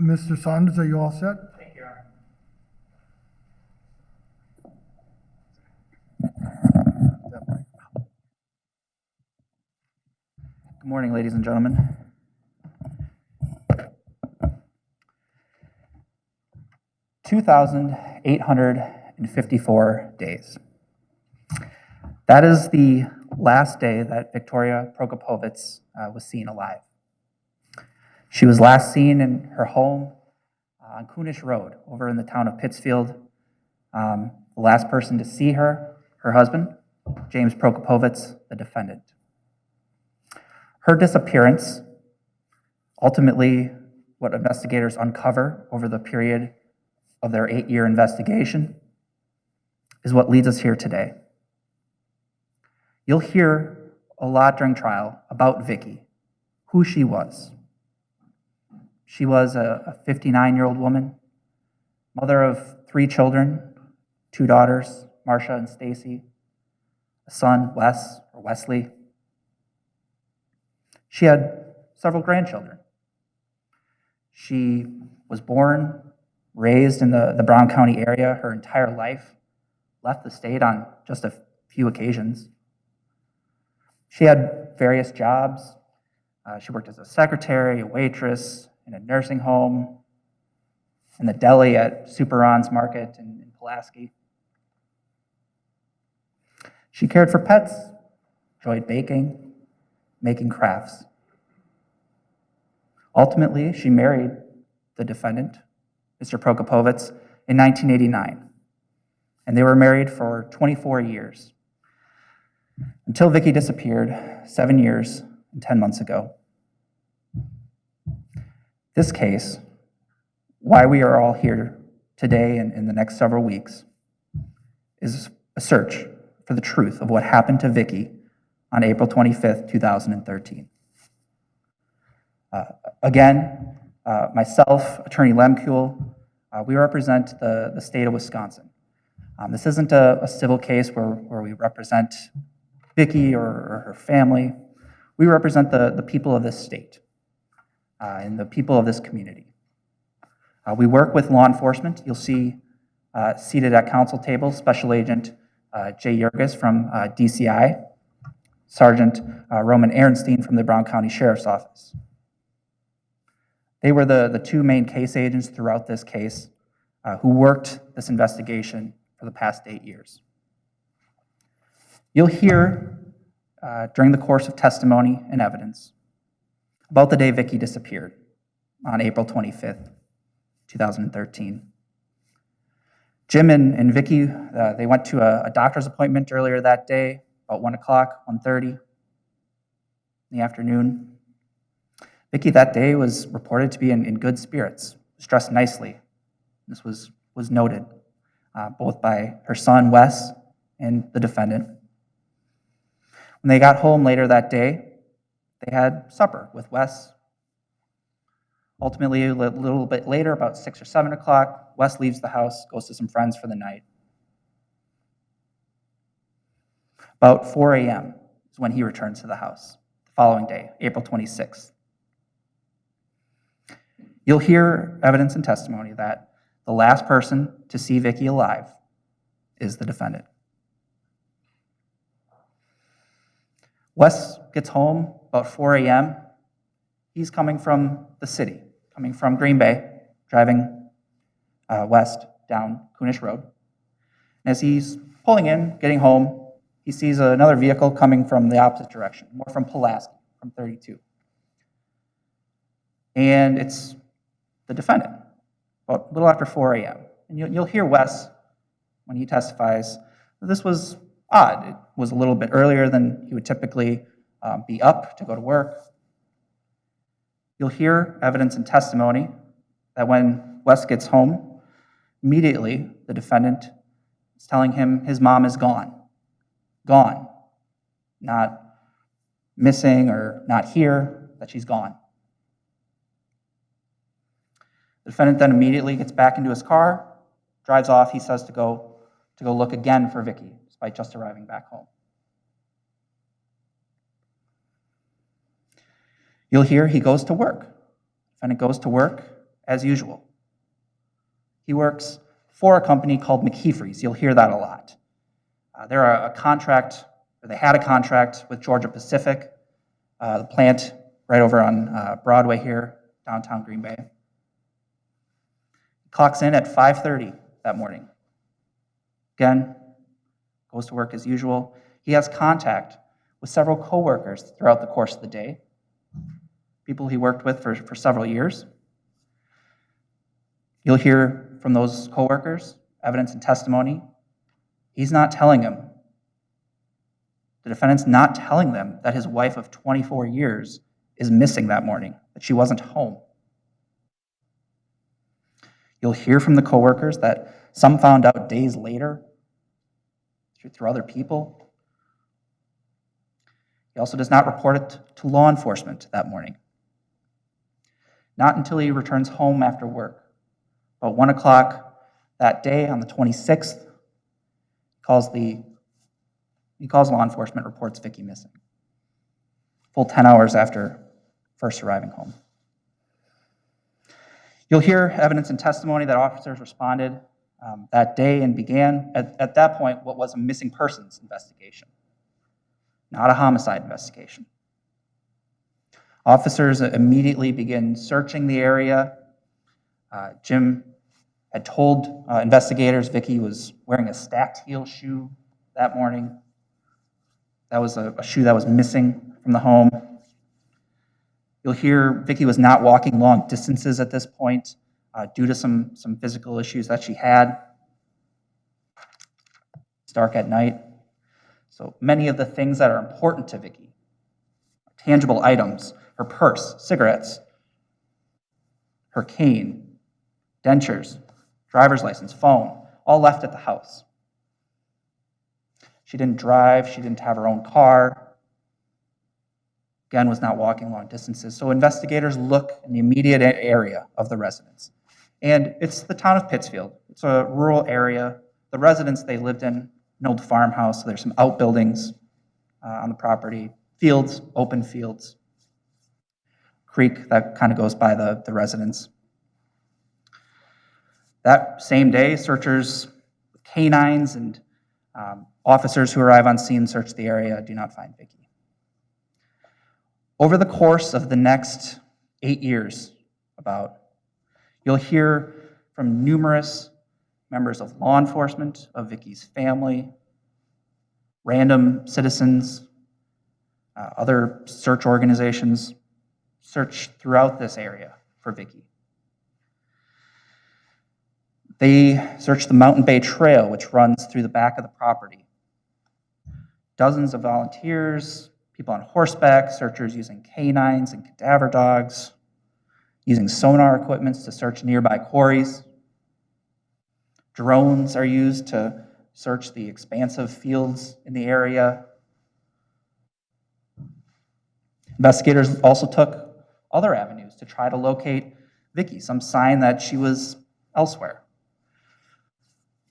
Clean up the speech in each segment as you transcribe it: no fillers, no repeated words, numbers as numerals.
Mr. Saunders, are you all set? Thank you, Your Honor. Good morning, ladies and gentlemen. $2,854 days. That is the last day that Victoria Prokopovitz was seen alive. She was last seen in her home on Coonish Road over in the town of Pittsfield. The last person to see her husband, James Prokopovitz, the defendant. Her disappearance, ultimately what investigators uncover over the period of their 8-year investigation, is what leads us here today. You'll hear a lot during trial about Vicki, who she was. She was a 59-year-old woman, mother of 3 children, 2 daughters, Marcia and Stacy, a son, Wes, or Wesley. She had several grandchildren. She was born, raised in the Brown County area her entire life, left the state on just a few occasions. She had various jobs. She worked as a secretary, a waitress, in a nursing home, in the deli at Super Ron's Market in Pulaski. She cared for pets, enjoyed baking, making crafts. Ultimately, she married the defendant, Mr. Prokopovitz, in 1989, and they were married for 24 years, until Vicki disappeared 7 years and 10 months ago. This case, why we are all here today and in the next several weeks, is a search for the truth of what happened to Vicki on April 25th, 2013. Again, myself, Attorney Lemkuhl, we represent the state of Wisconsin. This isn't a civil case where we represent Vicki or her family. We represent the people of this state and the people of this community. We work with law enforcement. You'll see seated at council table, Special Agent Jay Yergis from DCI, Sergeant Roman Ehrenstein from the Brown County Sheriff's Office. They were the 2 main case agents throughout this case who worked this investigation for the past 8 years. You'll hear during the course of testimony and evidence about the day Vicki disappeared on April 25th, 2013. Jim and Vicki, they went to a doctor's appointment earlier that day, about 1 o'clock, 1:30 in the afternoon. Vicki that day was reported to be in good spirits, was dressed nicely. This was noted both by her son, Wes, and the defendant. When they got home later that day, they had supper with Wes. Ultimately, a little bit later, about 6 or 7 o'clock, Wes leaves the house, goes to some friends for the night. About 4 a.m. is when he returns to the house, the following day, April 26th. You'll hear evidence and testimony that the last person to see Vicki alive is the defendant. Wes gets home about 4 a.m. He's coming from the city, coming from Green Bay, driving west down Coonish Road. And as he's pulling in, getting home, he sees another vehicle coming from the opposite direction, more from Pulaski, from 32. And it's the defendant, about a little after 4 a.m. And you'll hear Wes, when he testifies, that this was odd. It was a little bit earlier than he would typically be up to go to work. You'll hear evidence and testimony that when Wes gets home, immediately the defendant is telling him his mom is gone. Gone. Not missing or not here, that she's gone. The defendant then immediately gets back into his car, drives off, he says, to go look again for Vicki, despite just arriving back home. You'll hear he goes to work. The defendant goes to work as usual. He works for a company called McKeefrey's. You'll hear that a lot. They had a contract with Georgia Pacific, the plant right over on Broadway here, downtown Green Bay. He clocks in at 5:30 that morning. Again, goes to work as usual. He has contact with several coworkers throughout the course of the day, people he worked with for several years. You'll hear from those coworkers, evidence and testimony. He's not telling them, the defendant's not telling them that his wife of 24 years is missing that morning, that she wasn't home. You'll hear from the coworkers that some found out days later through other people. He also does not report it to law enforcement that morning. Not until he returns home after work. About 1 o'clock that day on the 26th, he calls law enforcement, reports Vicki missing. Full 10 hours after first arriving home. You'll hear evidence and testimony that officers responded that day and began, at that point, what was a missing persons investigation, not a homicide investigation. Officers immediately begin searching the area. Jim had told investigators Vicki was wearing a stacked heel shoe that morning. That was a shoe that was missing from the home. You'll hear Vicki was not walking long distances at this point due to some physical issues that she had. It's dark at night. So many of the things that are important to Vicki, tangible items, her purse, cigarettes, her cane, dentures, driver's license, phone, all left at the house. She didn't drive, she didn't have her own car. Again, was not walking long distances. So investigators look in the immediate area of the residence. And it's the town of Pittsfield. It's a rural area. The residence they lived in, an old farmhouse, so there's some outbuildings on the property, fields, open fields, creek that kind of goes by the residence. That same day, searchers with canines and officers who arrive on scene search the area, do not find Vicki. Over the course of the next 8 years, you'll hear from numerous members of law enforcement, of Vicki's family, random citizens, other search organizations, search throughout this area for Vicki. They search the Mountain Bay Trail, which runs through the back of the property. Dozens of volunteers, people on horseback, searchers using canines and cadaver dogs, using sonar equipment to search nearby quarries. Drones are used to search the expansive fields in the area. Investigators also took other avenues to try to locate Vicki, some sign that she was elsewhere.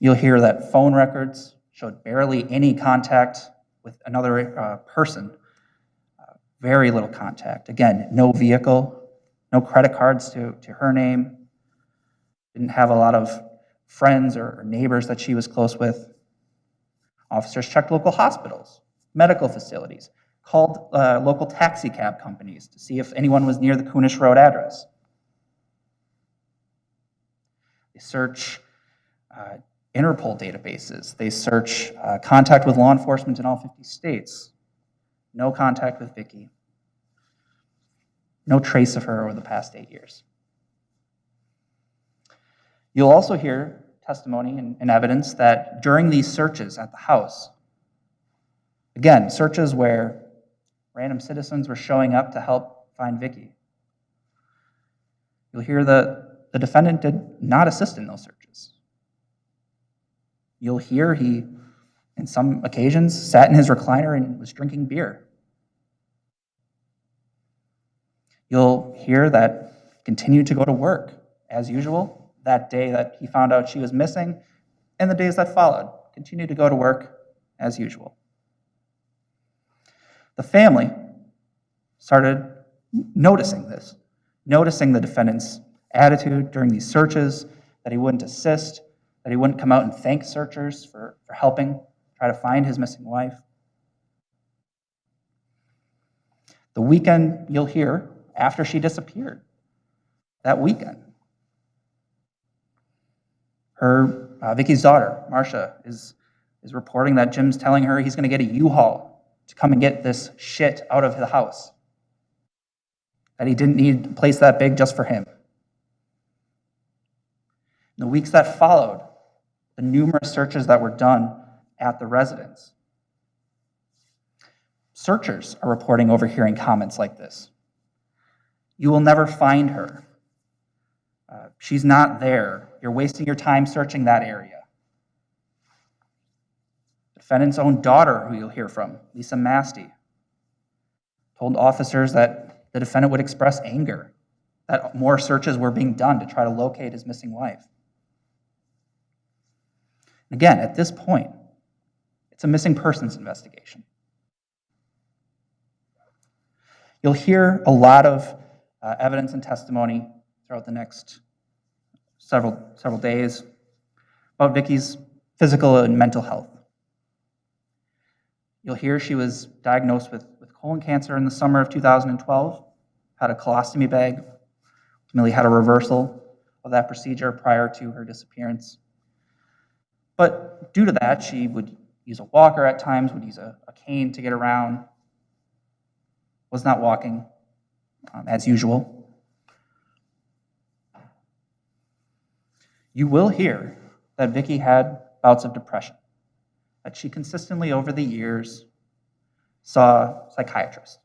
You'll hear that phone records showed barely any contact with another person, very little contact. Again, no vehicle, no credit cards to her name, didn't have a lot of friends or neighbors that she was close with. Officers checked local hospitals, medical facilities, called local taxi cab companies to see if anyone was near the Coonish Road address. They search Interpol databases. They search contact with law enforcement in all 50 states. No contact with Vicki. No trace of her over the past 8 years. You'll also hear testimony and evidence that during these searches at the house, again, searches where random citizens were showing up to help find Vicki, you'll hear that the defendant did not assist in those searches. You'll hear he, in some occasions, sat in his recliner and was drinking beer. You'll hear that he continued to go to work as usual that day that he found out she was missing, and the days that followed, continued to go to work as usual. The family started noticing this, noticing the defendant's attitude during these searches, that he wouldn't assist, that he wouldn't come out and thank searchers for helping try to find his missing wife. The weekend you'll hear after she disappeared, that weekend, Vicky's daughter, Marcia, is reporting that Jim's telling her he's going to get a U-Haul to come and get this shit out of the house, that he didn't need a place that big just for him. In the weeks that followed, the numerous searches that were done at the residence, searchers are reporting overhearing comments like this. You will never find her. She's not there. You're wasting your time searching that area. The defendant's own daughter, who you'll hear from, Lisa Masty, told officers that the defendant would express anger, that more searches were being done to try to locate his missing wife. Again, at this point, it's a missing persons investigation. You'll hear a lot of evidence and testimony throughout the next several days about Vicky's physical and mental health. You'll hear she was diagnosed with colon cancer in the summer of 2012, had a colostomy bag, ultimately had a reversal of that procedure prior to her disappearance. But due to that, she would use a walker at times, would use a cane to get around, was not walking as usual. You will hear that Vicky had bouts of depression, that she consistently over the years saw psychiatrists.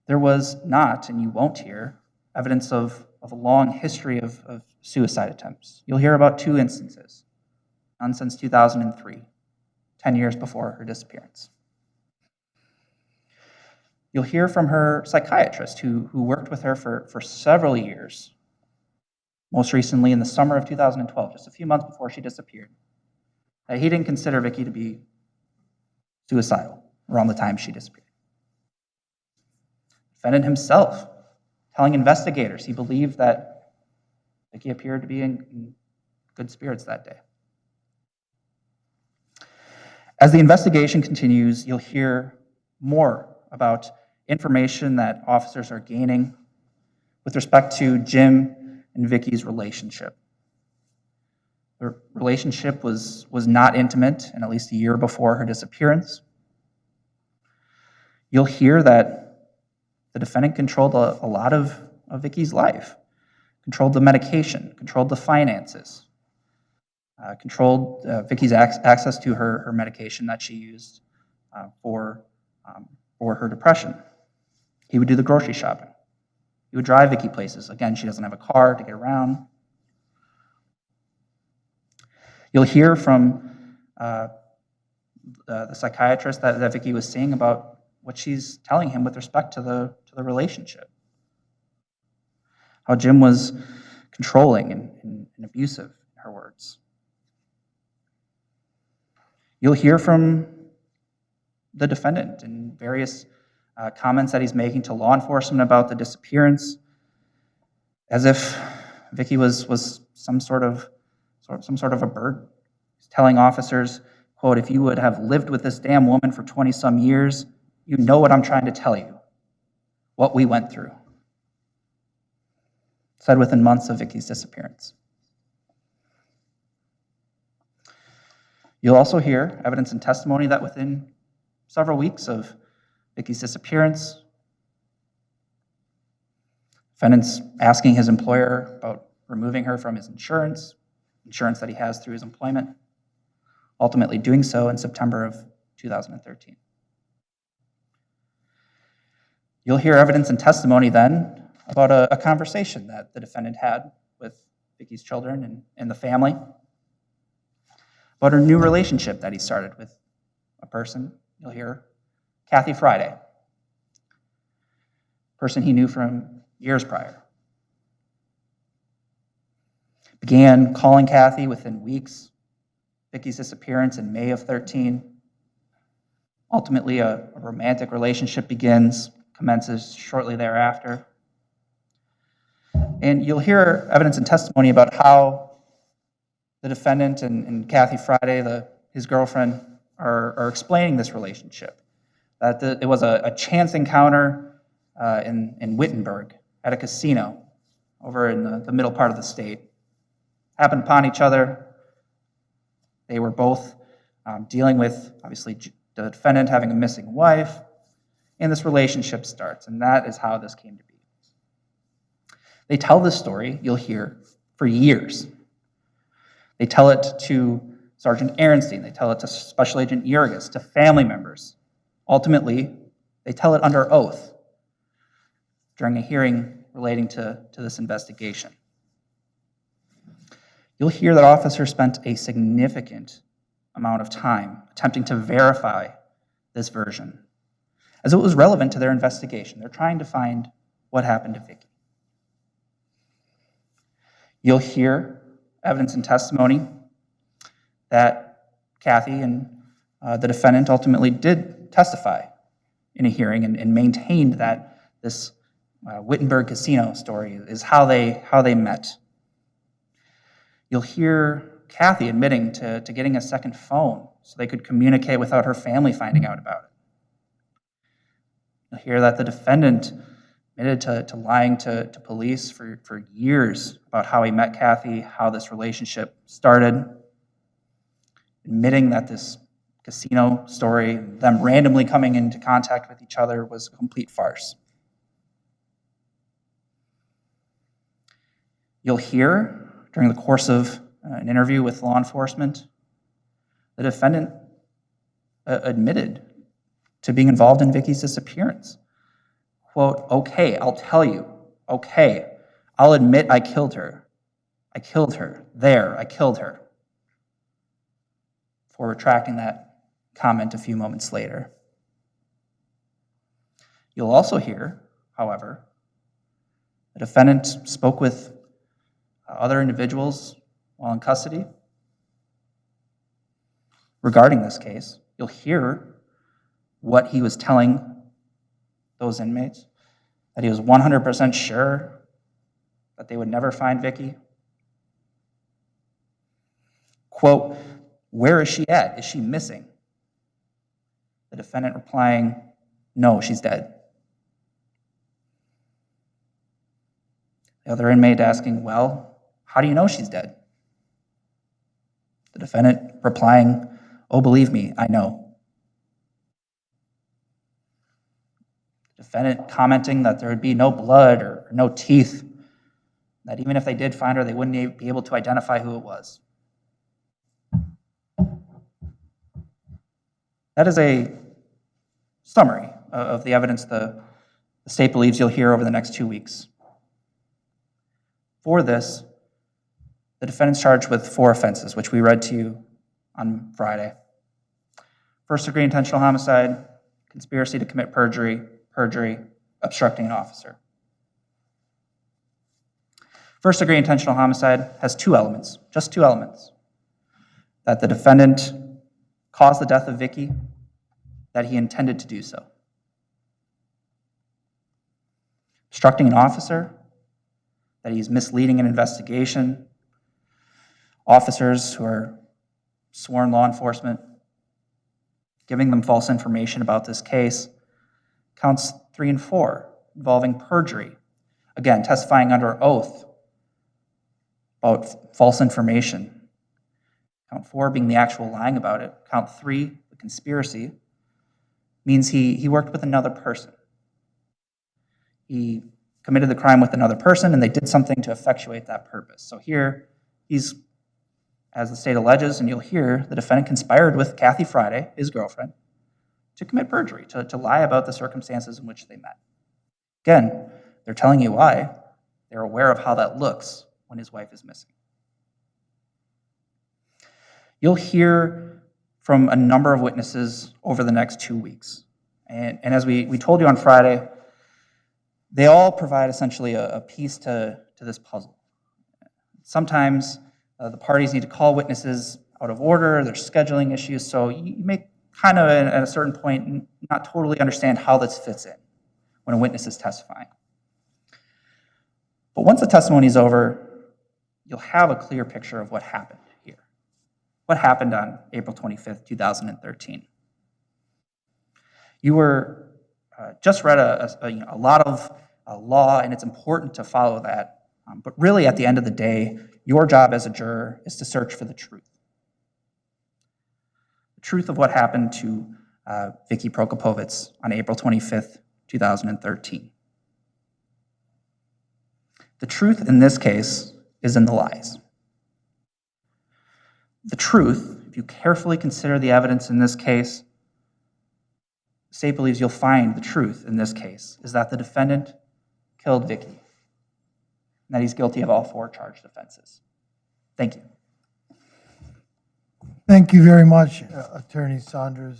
There was not, and you won't hear, evidence of a long history of suicide attempts. You'll hear about 2 instances, none since 2003, 10 years before her disappearance. You'll hear from her psychiatrist who worked with her for several years, most recently in the summer of 2012, just a few months before she disappeared, that he didn't consider Vicky to be suicidal around the time she disappeared. The defendant himself telling investigators he believed that Vicky appeared to be in good spirits that day. As the investigation continues, you'll hear more about information that officers are gaining with respect to Jim and Vicky's relationship. Their relationship was not intimate, and at least a year before her disappearance. You'll hear that the defendant controlled a lot of Vicky's life, controlled the medication, controlled the finances, controlled Vicky's access to her medication that she used for her depression. He would do the grocery shopping. He would drive Vicky places. Again, she doesn't have a car to get around. You'll hear from the psychiatrist that Vicky was seeing about what she's telling him with respect to the relationship. How Jim was controlling and abusive, in her words. You'll hear from the defendant and various comments that he's making to law enforcement about the disappearance, as if Vicky was some sort of a burden. He's telling officers, quote, "If you would have lived with this damn woman for 20-some years, you know what I'm trying to tell you, what we went through." Said within months of Vicky's disappearance. You'll also hear evidence and testimony that within several weeks of Vicky's disappearance, defendant's asking his employer about removing her from his insurance that he has through his employment, ultimately doing so in September of 2013. You'll hear evidence and testimony then about a conversation that the defendant had with Vicky's children and the family, about her new relationship that he started with a person. You'll hear Kathy Friday, a person he knew from years prior. Began calling Kathy within weeks. Vicky's disappearance in May of 13. Ultimately, a romantic relationship commences shortly thereafter. And you'll hear evidence and testimony about how the defendant and Kathy Friday, his girlfriend, are explaining this relationship. That it was a chance encounter in Wittenberg at a casino over in the middle part of the state. Happened upon each other. They were both dealing with, obviously, the defendant having a missing wife, and this relationship starts, and that is how this came to be. They tell this story, you'll hear, for years. They tell it to Sergeant Ehrenstein, they tell it to Special Agent Jurgis, to family members. Ultimately, they tell it under oath during a hearing relating to this investigation. You'll hear that officers spent a significant amount of time attempting to verify this version, as it was relevant to their investigation. They're trying to find what happened to Vicki. You'll hear evidence and testimony that Kathy and the defendant ultimately did testify in a hearing and maintained that this Wittenberg casino story is how they met. You'll hear Kathy admitting to getting a second phone so they could communicate without her family finding out about it. You'll hear that the defendant admitted to lying to police for years about how he met Kathy, how this relationship started, admitting that this casino story, them randomly coming into contact with each other, was a complete farce. You'll hear, during the course of an interview with law enforcement, the defendant admitted to being involved in Vicki's disappearance. Quote, "Okay, I'll tell you. Okay, I'll admit I killed her. I killed her. There, I killed her." Before retracting that comment a few moments later. You'll also hear, however, the defendant spoke with other individuals while in custody regarding this case. You'll hear what he was telling those inmates, that he was 100% sure that they would never find Vicki. Quote, "Where is she at? Is she missing?" The defendant replying, "No, she's dead." The other inmate asking, "Well, how do you know she's dead?" The defendant replying, "Oh, believe me, I know." The defendant commenting that there would be no blood or no teeth, that even if they did find her, they wouldn't be able to identify who it was. That is a summary of the evidence the state believes you'll hear over the next 2 weeks. For this, the defendant's charged with 4 offenses, which we read to you on Friday. First-degree intentional homicide, conspiracy to commit perjury, obstructing an officer. First-degree intentional homicide has 2 elements, just 2 elements. That the defendant caused the death of Vicki, that he intended to do so. Obstructing an officer, that he's misleading an investigation. Officers who are sworn law enforcement, giving them false information about this case. Counts 3 and 4, involving perjury. Again, testifying under oath about false information. Count 4 being the actual lying about it. Count 3, the conspiracy, means he worked with another person. He committed the crime with another person, and they did something to effectuate that purpose. So here, he's, as the state alleges, and you'll hear, the defendant conspired with Kathy Friday, his girlfriend, to commit perjury, to lie about the circumstances in which they met. Again, they're telling you why. They're aware of how that looks when his wife is missing. You'll hear from a number of witnesses over the next 2 weeks. And as we told you on Friday, they all provide essentially a piece to this puzzle. Sometimes the parties need to call witnesses out of order, there's scheduling issues, so you may kind of, at a certain point, not totally understand how this fits in when a witness is testifying. But once the testimony is over, you'll have a clear picture of what happened here. What happened on April 25th, 2013. You were just read a lot of law, and it's important to follow that. But really, at the end of the day, your job as a juror is to search for the truth. The truth of what happened to Victoria Prokopovitz on April 25th, 2013. The truth in this case is in the lies. The truth, if you carefully consider the evidence in this case, the state believes you'll find the truth in this case is that the defendant killed Vicky, and that he's guilty of all 4 charged offenses. Thank you. Thank you very much, Attorney Saunders.